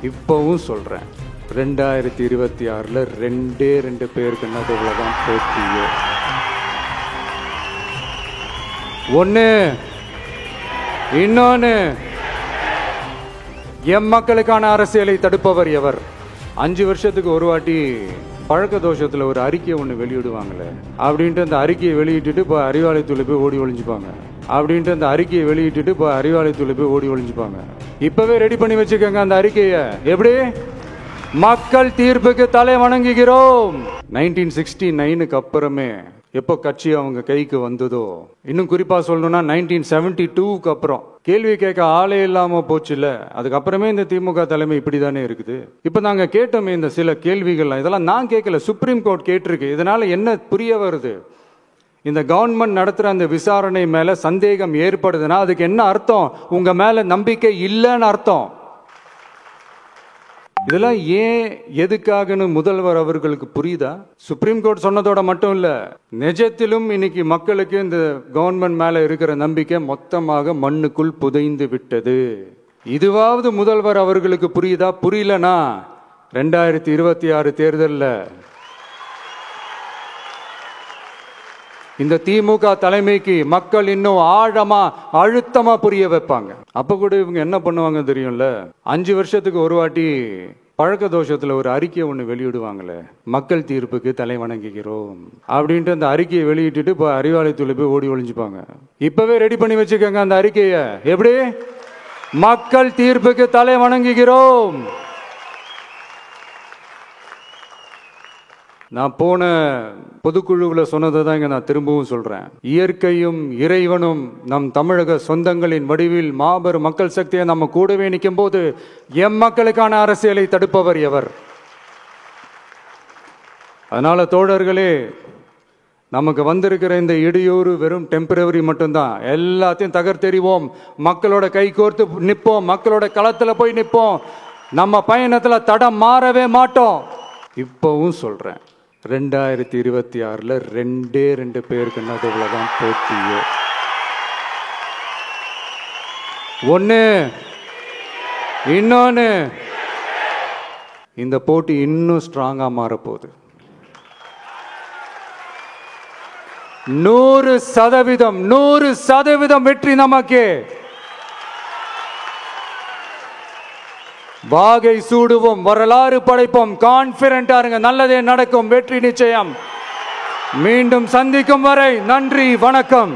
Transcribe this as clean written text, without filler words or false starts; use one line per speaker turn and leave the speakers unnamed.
இப்பவும் சொல்றேன், 2026ல் ரெண்டு பேருக்கு நடுவுலதான் போட்டியே. ஒண்ணு, இன்னொன்னு, எம் மக்களுக்கான அரசியலை தடுப்பவர் எவர்? 5 வருஷத்துக்கு ஒரு வாட்டி பழக்க தோஷத்துல ஒரு அறிக்கையை ஒண்ணு வெளியிடுவாங்களே, அப்படின்ட்டு அந்த அறிக்கையை வெளியிட்டுட்டு இப்போ அறிவாலயத்துல போய் ஓடி ஒளிஞ்சுப்பாங்க. இப்பவே ரெடி பண்ணி வச்சுக்கோங்க அந்த அறிக்கையை. எப்படி? மக்கள் தீர்ப்புக்கு தலை வணங்குகிறோம். 1969க்கு அப்புறமே எப்போ கட்சி அவங்க கைக்கு வந்ததோ, இன்னும் குறிப்பா சொல்லணும்னா 1972க்கு அப்புறம் கேள்வி கேட்க ஆளே இல்லாம போச்சுல. அதுக்கப்புறமே இந்த திமுக தலைமை இப்படிதானே இருக்குது. இப்ப நாங்க கேட்டோமே இந்த சில கேள்விகள், இதெல்லாம் நான் கேட்கல, சுப்ரீம் கோர்ட் கேட்டிருக்கு. இதனால என்ன புரிய வருது? இந்த கவர்மெண்ட் நடத்துற அந்த விசாரணை மேல சந்தேகம் ஏற்படுதுன்னா அதுக்கு என்ன அர்த்தம்? உங்க மேல நம்பிக்கை இல்லைன்னு அர்த்தம். இதெல்லாம் ஏன் எதுக்காகன்னு முதல்வர் அவர்களுக்கு புரியுதா? சுப்ரீம் கோர்ட் சொன்னதோட மட்டும் இல்ல, நிஜத்திலும் இன்னைக்கு மக்களுக்கு இந்த கவர்மெண்ட் மேல இருக்கிற நம்பிக்கை மொத்தமாக மண்ணுக்குள் புதைந்து விட்டது. இதுவாவது முதல்வர் அவர்களுக்கு புரியுதா? புரியலனா 2026 தேர்தல்ல இந்த திமுக தலைமைக்கு மக்கள் இன்னும் ஆழமா அழுத்தமா புரிய வைப்பாங்க. அப்ப கூட இவங்க என்ன பண்ணுவாங்க தெரியும்ல, 5 வருஷத்துக்கு ஒரு வாட்டி பழக்க தோஷத்துல ஒரு அறிக்கையை ஒண்ணு வெளியிடுவாங்களே, மக்கள் தீர்ப்புக்கு தலை வணங்குகிறோம் அப்படின்ட்டு அந்த அறிக்கையை வெளியிட்டுட்டு இப்போ அறிவாலயத்துல போய் ஓடி ஒளிஞ்சுப்பாங்க. இப்பவே ரெடி பண்ணி வச்சுக்கோங்க அந்த அறிக்கையை. எப்படி? மக்கள் தீர்ப்புக்கு தலை வணங்குகிறோம். நான் போன பொதுக்குழுவில் சொன்னதை தான் இங்க நான் திரும்பவும் சொல்றேன். இயற்கையும் இறைவனும் நம் தமிழக சொந்தங்களின் வடிவில் மாபெரும் மக்கள் சக்தியை நம்ம கூடவே நிற்கும் போது எம் மக்களுக்கான அரசியலை தடுப்பவர் எவர்? அதனால தோழர்களே, நமக்கு வந்திருக்கிற இந்த இடையூறு வெறும் டெம்பரவரி மட்டும்தான். எல்லாத்தையும் தகர்த்தெறிவோம், மக்களோட கை கோர்த்து நிற்போம், மக்களோட களத்துல போய் நிற்போம். நம்ம பயணத்துல தடம் மாறவே மாட்டோம். இப்பவும் சொல்றேன், 2026ல் ரெண்டு பேருக்கு நடுவுலதான் போட்டியே. ஒண்ணு, இன்னொன்னு, இந்த போட்டி இன்னும் ஸ்ட்ராங்கா மாறப்போகுது. 100% வெற்றி நமக்கு. வாகை சூடுவோம், வரலாறு படைப்போம், கான்பிடென்டா இருங்க, நல்லதே நடக்கும், வெற்றி நிச்சயம். மீண்டும் சந்திக்கும் வரை நன்றி, வணக்கம்.